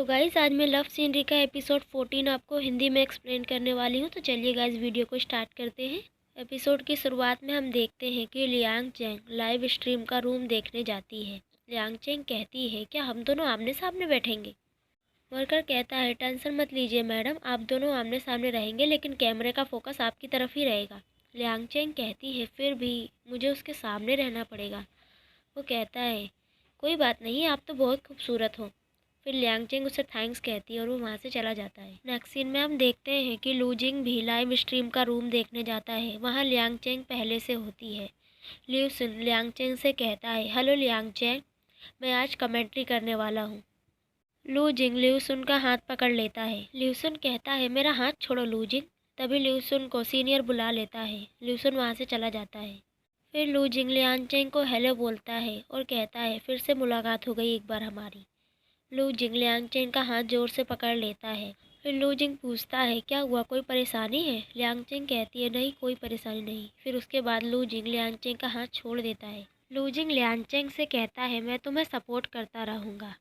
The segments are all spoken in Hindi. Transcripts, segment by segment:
हेलो गाइस, आज मैं लव सीनरी का एपिसोड 14 आपको हिंदी में एक्सप्लेन करने वाली हूँ। तो चलिए गाइस, वीडियो को स्टार्ट करते हैं। एपिसोड की शुरुआत में हम देखते हैं कि लियांग चेंग लाइव स्ट्रीम का रूम देखने जाती है। लियांग चेंग कहती है, क्या हम दोनों आमने सामने बैठेंगे? वर्कर कहता है, टेंशन मत लीजिए मैडम, आप दोनों आमने सामने रहेंगे, लेकिन कैमरे का फोकस आपकी तरफ ही रहेगा। लियांग चेंग कहती है, फिर भी मुझे उसके सामने रहना पड़ेगा। वो कहता है, कोई बात नहीं, आप तो बहुत खूबसूरत हो। फिर लियांग चेंग उसे थैंक्स कहती है और वो वहाँ से चला जाता है। नेक्स्ट सीन में हम देखते हैं कि लू जिंग भी लाइव स्ट्रीम का रूम देखने जाता है। वहाँ लियांग चेंग पहले से होती है। लिू सुन लियांग चेंग से कहता है, हेलो लियांग चेंग, मैं आज कमेंट्री करने वाला हूँ। लू जिंग लिू सुन का हाथ पकड़ लेता है। लिू सुन कहता है, मेरा हाथ छोड़ो लू जिंग। तभी लिू सुन को सीनियर बुला लेता है। लिू सुन वहाँ से चला जाता है। फिर लू जिंग लियांग चेंग को हेलो बोलता है और कहता है, फिर से मुलाकात हो गई एक बार हमारी। लू जिंग लियांग चेंग का हाथ जोर से पकड़ लेता है। फिर लू जिंग पूछता है, क्या हुआ, कोई परेशानी है? लियांग चेंग कहती है, नहीं कोई परेशानी नहीं। फिर उसके बाद लू जिंग लियांग चेंग का हाथ छोड़ देता है। लू जिंग लियांग चेंग से कहता है, मैं तुम्हें सपोर्ट करता रहूँगा।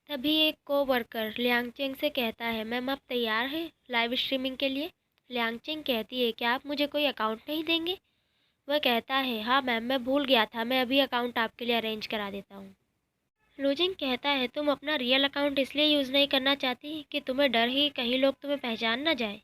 तभी एक को वर्कर लियांग चेंग से कहता है, मैम आप तैयार हैं लाइव स्ट्रीमिंग के लिए? लियांग चेंग कहती है, क्या आप मुझे कोई अकाउंट नहीं देंगे? वह कहता है, हाँ मैम, मैं भूल गया था, मैं अभी अकाउंट आपके लिए अरेंज करा देता हूँ। लू जिंग कहता है, तुम अपना रियल अकाउंट इसलिए यूज़ नहीं करना चाहती कि तुम्हें डर ही कहीं लोग तुम्हें पहचान ना जाए?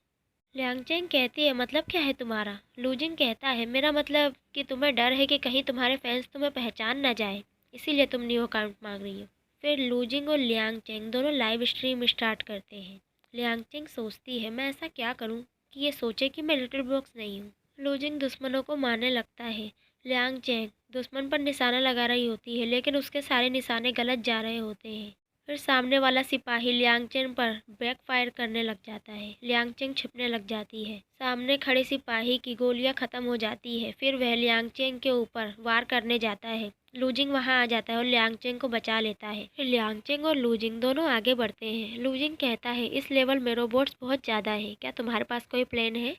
लियांग चेंग कहती है, मतलब क्या है तुम्हारा? लू जिंग कहता है, मेरा मतलब कि तुम्हें डर है कि कहीं तुम्हारे फैंस तुम्हें पहचान ना जाए, इसीलिए तुम न्यू अकाउंट मांग रही हो। फिर लू जिंग और लियांग चेंग दोनों लाइव स्ट्रीम स्टार्ट करते हैं। लियांग चेंग सोचती है, मैं ऐसा क्या करूँ कि ये सोचे कि मैं लिटिल बॉक्स नहीं हूँ। लू जिंग दुश्मनों को मारने लगता है। लियांग चेंग दुश्मन पर निशाना लगा रही होती है, लेकिन उसके सारे निशाने गलत जा रहे होते हैं। फिर सामने वाला सिपाही लियांग चेंग पर बैकफायर करने लग जाता है। लियांग चेंग छिपने लग जाती है। सामने खड़े सिपाही की गोलियां खत्म हो जाती है। फिर वह लियांग चेंग के ऊपर वार करने जाता है। लू जिंग वहां आ जाता है और लियांग चेंग को बचा लेता है। फिर लियांग चेंग और लू जिंग दोनों आगे बढ़ते हैं। लू जिंग कहता है, इस लेवल में रोबोट्स बहुत ज़्यादा है, क्या तुम्हारे पास कोई प्लान है?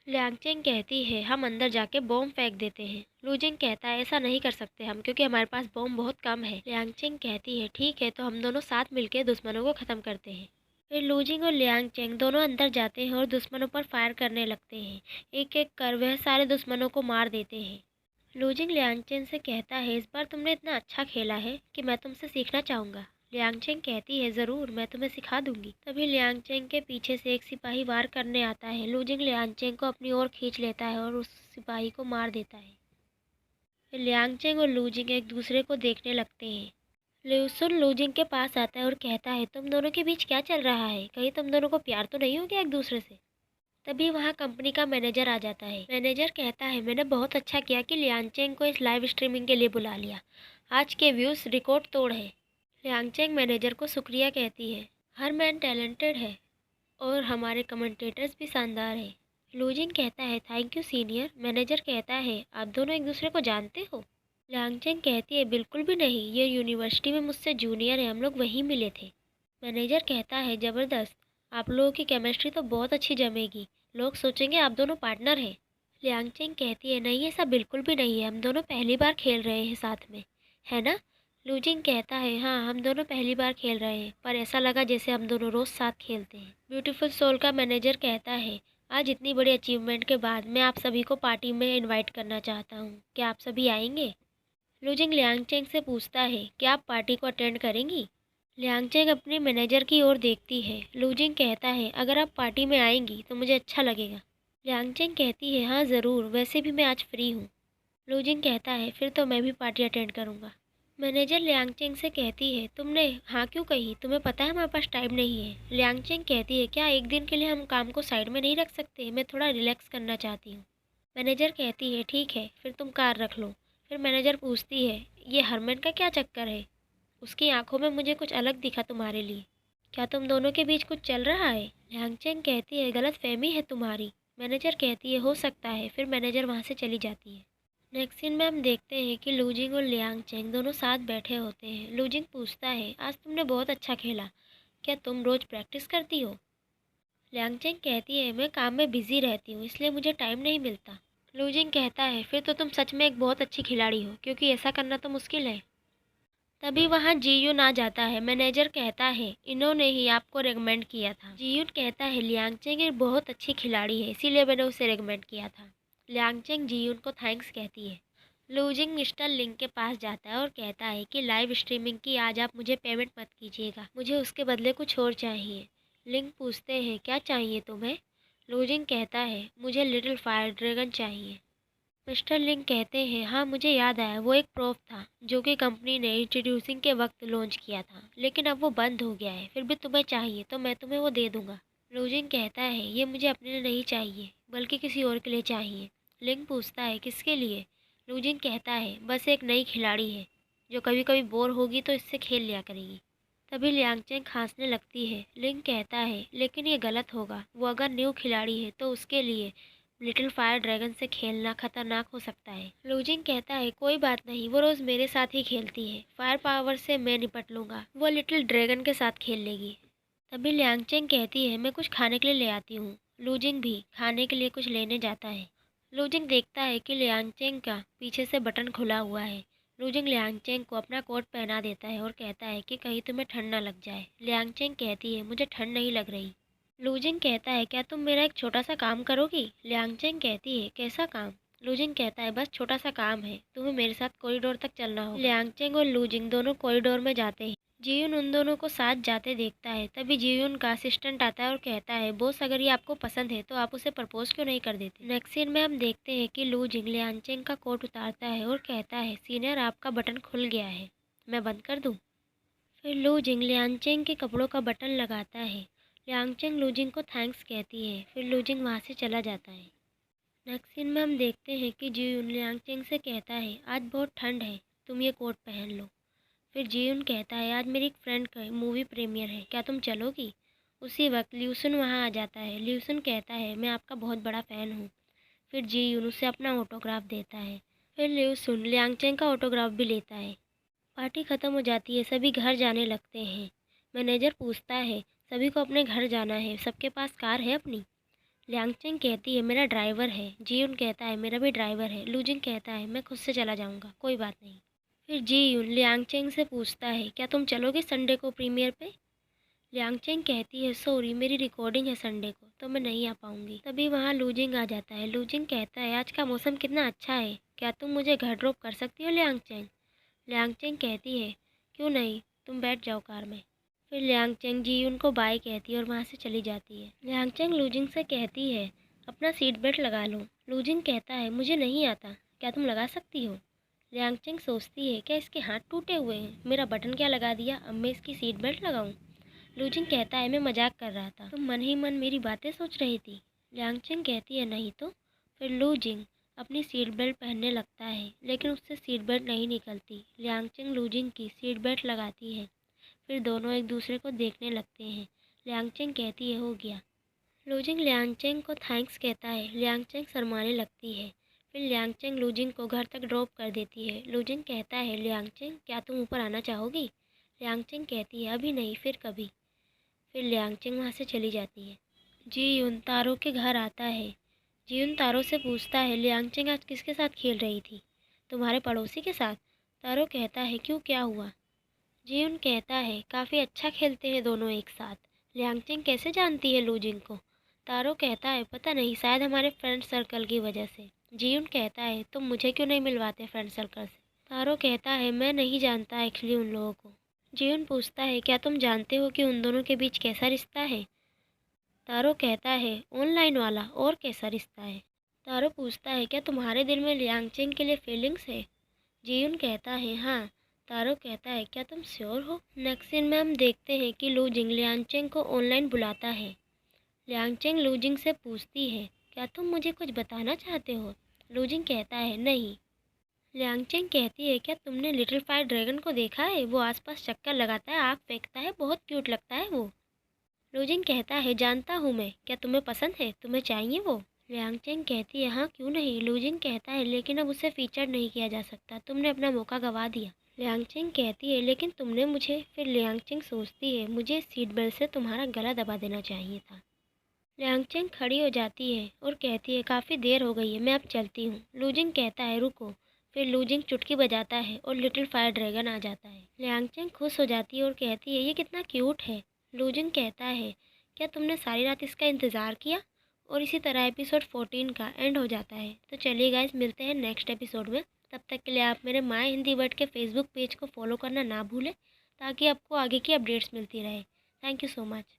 लियांग चेंग कहती है, हम अंदर जाके बॉम्ब फेंक देते हैं। लू जिंग कहता है, ऐसा नहीं कर सकते हम, क्योंकि हमारे पास बॉम्ब बहुत कम है। लियांग चेंग कहती है, ठीक है, तो हम दोनों साथ मिलकर दुश्मनों को ख़त्म करते हैं। फिर लू जिंग और लियांग चेंग दोनों अंदर जाते हैं और दुश्मनों पर फायर करने लगते हैं। एक एक कर वह सारे दुश्मनों को मार देते हैं। लू जिंग लियांग चेंग से कहता है, इस बार तुमने इतना अच्छा खेला है कि मैं तुमसे सीखना चाहूँगा। लियांग चेंग कहती है, ज़रूर, मैं तुम्हें सिखा दूंगी। तभी लियांग चेंग के पीछे से एक सिपाही वार करने आता है। लू जिंग लियांग चेंग को अपनी ओर खींच लेता है और उस सिपाही को मार देता है। फिर लियांग चेंग और लू जिंग एक दूसरे को देखने लगते हैं। लिu सुन लू जिंग के पास आता है और कहता है, तुम दोनों के बीच क्या चल रहा है? कहीं तुम दोनों को प्यार तो नहीं हो गया एक दूसरे से? तभी वहाँ कंपनी का मैनेजर आ जाता है। मैनेजर कहता है, मैंने बहुत अच्छा किया कि लियांग चेंग को इस लाइव स्ट्रीमिंग के लिए बुला लिया। आज के व्यूज़ रिकॉर्ड तोड़ है। लियांग चेंग मैनेजर को शुक्रिया कहती है। हर मैन टैलेंटेड है और हमारे कमेंटेटर्स भी शानदार हैं। लू जिंग कहता है, थैंक यू सीनियर। मैनेजर कहता है, आप दोनों एक दूसरे को जानते हो? लियांग चेंग कहती है, बिल्कुल भी नहीं, ये यूनिवर्सिटी में मुझसे जूनियर है, हम लोग वहीं मिले थे। मैनेजर कहता है, ज़बरदस्त, आप लोगों की केमिस्ट्री तो बहुत अच्छी जमेगी, लोग सोचेंगे आप दोनों पार्टनर हैं। लियांग चेंग कहती है, नहीं ऐसा बिल्कुल भी नहीं है, हम दोनों पहली बार खेल रहे हैं साथ में, है ना? लू जिंग कहता है, हाँ हम दोनों पहली बार खेल रहे हैं, पर ऐसा लगा जैसे हम दोनों रोज़ साथ खेलते हैं। ब्यूटीफुल सोल का मैनेजर कहता है, आज इतनी बड़ी अचीवमेंट के बाद मैं आप सभी को पार्टी में इनवाइट करना चाहता हूँ, क्या आप सभी आएंगे? लू जिंग लियांग चेंग से पूछता है, क्या आप पार्टी को अटेंड करेंगी? लियांग चेंग अपने मैनेजर की ओर देखती है। लू जिंग कहता है, अगर आप पार्टी में आएंगी तो मुझे अच्छा लगेगा। लियांग चेंग कहती है, हाँ ज़रूर, वैसे भी मैं आज फ्री हूँ। लू जिंग कहता है, फिर तो मैं भी पार्टी अटेंड करूँगा। मैनेजर लियांग चेंग से कहती है, तुमने हाँ क्यों कही? तुम्हें पता है हमारे पास टाइम नहीं है। लियांग चेंग कहती है, क्या एक दिन के लिए हम काम को साइड में नहीं रख सकते? मैं थोड़ा रिलैक्स करना चाहती हूँ। मैनेजर कहती है, ठीक है, फिर तुम कार रख लो। फिर मैनेजर पूछती है, ये हरमन का क्या चक्कर है? उसकी आंखों में मुझे कुछ अलग दिखा तुम्हारे लिए। क्या तुम दोनों के बीच कुछ चल रहा है? लियांग चेंग कहती है, गलत फहमी है तुम्हारी। मैनेजर कहती है, हो सकता है। फिर मैनेजर वहाँ से चली जाती है। नेक्स्ट सीन में हम देखते हैं कि लू जिंग और लियांग चेंग दोनों साथ बैठे होते हैं। लू जिंग पूछता है, आज तुमने बहुत अच्छा खेला, क्या तुम रोज़ प्रैक्टिस करती हो? लियांग चेंग कहती है, मैं काम में बिजी रहती हूँ, इसलिए मुझे टाइम नहीं मिलता। लू जिंग कहता है, फिर तो तुम सच में एक बहुत अच्छी खिलाड़ी हो, क्योंकि ऐसा करना तो मुश्किल है। तभी वहाँ जीयून आ जाता है। मैनेजर कहता है इन्होंने ही आपको रेकमेंड किया था। जीयून कहता है लियांगचेंग एक बहुत अच्छी खिलाड़ी है, इसीलिए मैंने उसे रेकमेंड किया था। लियांगचेंग जीयून को थैंक्स कहती है। लूजिंग मिस्टर लिंग के पास जाता है और कहता है कि लाइव स्ट्रीमिंग की आज आप मुझे पेमेंट मत कीजिएगा, मुझे उसके बदले कुछ और चाहिए। लिंग पूछते हैं क्या चाहिए तुम्हें। लूजिंग कहता है मुझे लिटिल फायर ड्रैगन चाहिए। मिस्टर लिंग कहते हैं हाँ मुझे याद आया, वो एक प्रोप था जो कि कंपनी ने इंट्रोड्यूसिंग के वक्त लॉन्च किया था, लेकिन अब वो बंद हो गया है। फिर भी तुम्हें चाहिए तो मैं तुम्हें वो दे दूंगा। लूजिंग कहता है ये मुझे अपने लिए नहीं चाहिए बल्कि किसी और के लिए चाहिए। लिंग पूछता है किसके लिए। लूजिंग कहता है बस एक नई खिलाड़ी है जो कभी कभी बोर होगी तो इससे खेल लिया करेगी। तभी लियांगचेंग खांसने लगती है। लिंग कहता है लेकिन ये गलत होगा, वो अगर न्यू खिलाड़ी है तो उसके लिए लिटिल फायर ड्रैगन से खेलना खतरनाक हो सकता है। लूजिंग कहता है कोई बात नहीं, वो रोज मेरे साथ ही खेलती है, फायर पावर से मैं निपट लूंगा, वो लिटिल ड्रैगन के साथ खेल लेगी। तभी लियांगचेंग कहती है मैं कुछ खाने के लिए ले आती हूँ। लूजिंग भी खाने के लिए कुछ लेने जाता है। लूजिंग देखता है कि लियांगचेंग का पीछे से बटन खुला हुआ है। लूजिंग लियांगचेंग को अपना कोट पहना देता है और कहता है कि कहीं तुम्हें ठंड न लग जाए। लियांगचेंग कहती है मुझे ठंड नहीं लग रही। लूजिंग कहता है क्या तुम मेरा एक छोटा सा काम करोगी। लियांगचेंग कहती है कैसा काम। लूजिंग कहता है बस छोटा सा काम है, तुम्हें मेरे साथ कॉरिडोर तक चलना होगा। लियांगचेंग और लूजिंग दोनों कॉरिडोर में जाते हैं। जीयुन उन दोनों को साथ जाते देखता है। तभी जीयुन का असिस्टेंट आता है और कहता है बॉस अगर ये आपको पसंद है तो आप उसे प्रपोज क्यों नहीं कर देते। नेक्स्ट सीन में हम देखते हैं कि लूजिंग लियांगचेंग का कोट उतारता है और कहता है सीनियर आपका बटन खुल गया है, मैं बंद कर दूँ। फिर लूजिंग लियांगचेंग के कपड़ों का बटन लगाता है। लियांगचेंग लूजिंग को थैंक्स कहती है। फिर लूजिंग वहाँ से चला जाता है। नेक्स्ट सीन में हम देखते हैं कि जीयुन लियांगचेंग से कहता है आज बहुत ठंड है, तुम ये कोट पहन लो। फिर जीयुन कहता है आज मेरी एक फ्रेंड का मूवी प्रीमियर है, क्या तुम चलोगी। उसी वक्त ल्यूसन वहाँ आ जाता है। ल्यूसन कहता है मैं आपका बहुत बड़ा फ़ैन हूँ। फिर जीयुन उसे अपना ऑटोग्राफ देता है। फिर ल्यूसन लियांगचेंग का ऑटोग्राफ भी लेता है। पार्टी ख़त्म हो जाती है, सभी घर जाने लगते हैं। मैनेजर पूछता है सभी को अपने घर जाना है, सबके पास कार है अपनी। लियांगचेंग कहती है मेरा ड्राइवर है। जीयुन कहता है मेरा भी ड्राइवर है। लूजिंग कहता है मैं खुद से चला जाऊंगा, कोई बात नहीं। फिर जीयुन लियांगचेंग से पूछता है क्या तुम चलोगे संडे को प्रीमियर पे। लियांगचेंग कहती है सॉरी मेरी रिकॉर्डिंग है संडे को तो मैं नहीं आ पाऊंगी। तभी वहाँ लूजिंग आ जाता है। लूजिंग कहता है आज का मौसम कितना अच्छा है, क्या तुम मुझे घर ड्रॉप कर सकती हो लियांगचेंग। लियांगचेंग कहती है क्यों नहीं, तुम बैठ जाओ कार में। फिर लियांगचेंग जीयुन को बाय कहती है और वहाँ से चली जाती है। लियांगचेंग लूजिंग से कहती है अपना सीट बेल्ट लगा लो। लूजिंग कहता है मुझे नहीं आता, क्या तुम लगा सकती हो। लियांगचेंग सोचती है क्या इसके हाथ टूटे हुए हैं, मेरा बटन क्या लगा दिया, अब मैं इसकी सीट बेल्ट लगाऊं। लूजिंग कहता है मैं मजाक कर रहा था, तुम मन ही मन मेरी बातें सोच रही थी। लियांगचेंग कहती है नहीं तो। फिर लूजिंग अपनी सीट बेल्ट पहनने लगता है लेकिन उससे सीट बेल्ट नहीं निकलती। लियांगचेंग लूजिंग की सीट बेल्ट लगाती है। फिर दोनों एक दूसरे को देखने लगते हैं। लियांगचेंग कहती है हो गया। लूजिंग लियांगचेंग को थैंक्स कहता है। लियांगचेंग शर्माने लगती है। फिर लियांगचेंग लूजिंग को घर तक ड्रॉप कर देती है। लूजिंग कहता है लियांगचेंग क्या तुम ऊपर आना चाहोगी। लियांगचेंग कहती है अभी नहीं, फिर कभी। फिर लियांगचेंग वहाँ से चली जाती है। जीयुन तारो के घर आता है। जीयुन तारो से पूछता है लियांगचेंग आज किसके साथ खेल रही थी, तुम्हारे पड़ोसी के साथ। तारो कहता है क्यों, क्या हुआ। जीयुन कहता है काफ़ी अच्छा खेलते हैं दोनों एक साथ। लियांगचेंग कैसे जानती है लूजिंग को। तारो कहता है पता नहीं, शायद हमारे फ्रेंड सर्कल की वजह से। जीयुन कहता है तुम मुझे क्यों नहीं मिलवाते फ्रेंड सर्कल से। तारो कहता है मैं नहीं जानता एक्चुअली उन लोगों को। जीयुन पूछता है क्या तुम जानते हो कि उन दोनों के बीच कैसा रिश्ता है। तारो कहता है ऑनलाइन वाला, और कैसा रिश्ता है। तारो पूछता है क्या तुम्हारे दिल में लियांगचेंग के लिए फीलिंग्स है। जीयुन कहता है हाँ। तारो कहता है क्या तुम श्योर हो। नेक्स्ट सीन में हम देखते हैं कि लूजिंग लियांगचेंग को ऑनलाइन बुलाता है। लियांगचेंग लूजिंग से पूछती है क्या तुम मुझे कुछ बताना चाहते हो। लूजिंग कहता है नहीं। लियांगचेंग कहती है क्या तुमने लिटिल फायर ड्रैगन को देखा है, वो आसपास चक्कर लगाता है, आग फेंकता है, बहुत क्यूट लगता है वो। लूजिंग कहता है जानता हूँ मैं, क्या तुम्हें पसंद है, तुम्हें चाहिए वो। लियांगचेंग कहती है हाँ क्यों नहीं। लूजिंग कहता है लेकिन अब उसे फीचर नहीं किया जा सकता, तुमने अपना मौका गंवा दिया। लियांगचेंग कहती है लेकिन तुमने मुझे। फिर लियांगचेंग सोचती है मुझे सीट बेल्ट से तुम्हारा गला दबा देना चाहिए था। लियांगचेंग खड़ी हो जाती है और कहती है काफ़ी देर हो गई है, मैं अब चलती हूँ। लूजिंग कहता है रुको, फिर लूजिंग चुटकी बजाता है और लिटिल फायर ड्रैगन आ जाता है। लियांगचेंग खुश हो जाती है और कहती है ये कितना क्यूट है। लूजिंग कहता है क्या तुमने सारी रात इसका इंतज़ार किया। और इसी तरह एपिसोड 14 का एंड हो जाता है। तो चलिए गाइस, मिलते हैं नेक्स्ट एपिसोड में। तब तक के लिए आप मेरे माय हिंदी वर्ड के फेसबुक पेज को फॉलो करना ना भूलें, ताकि आपको आगे की अपडेट्स मिलती रहे। Thank you so much.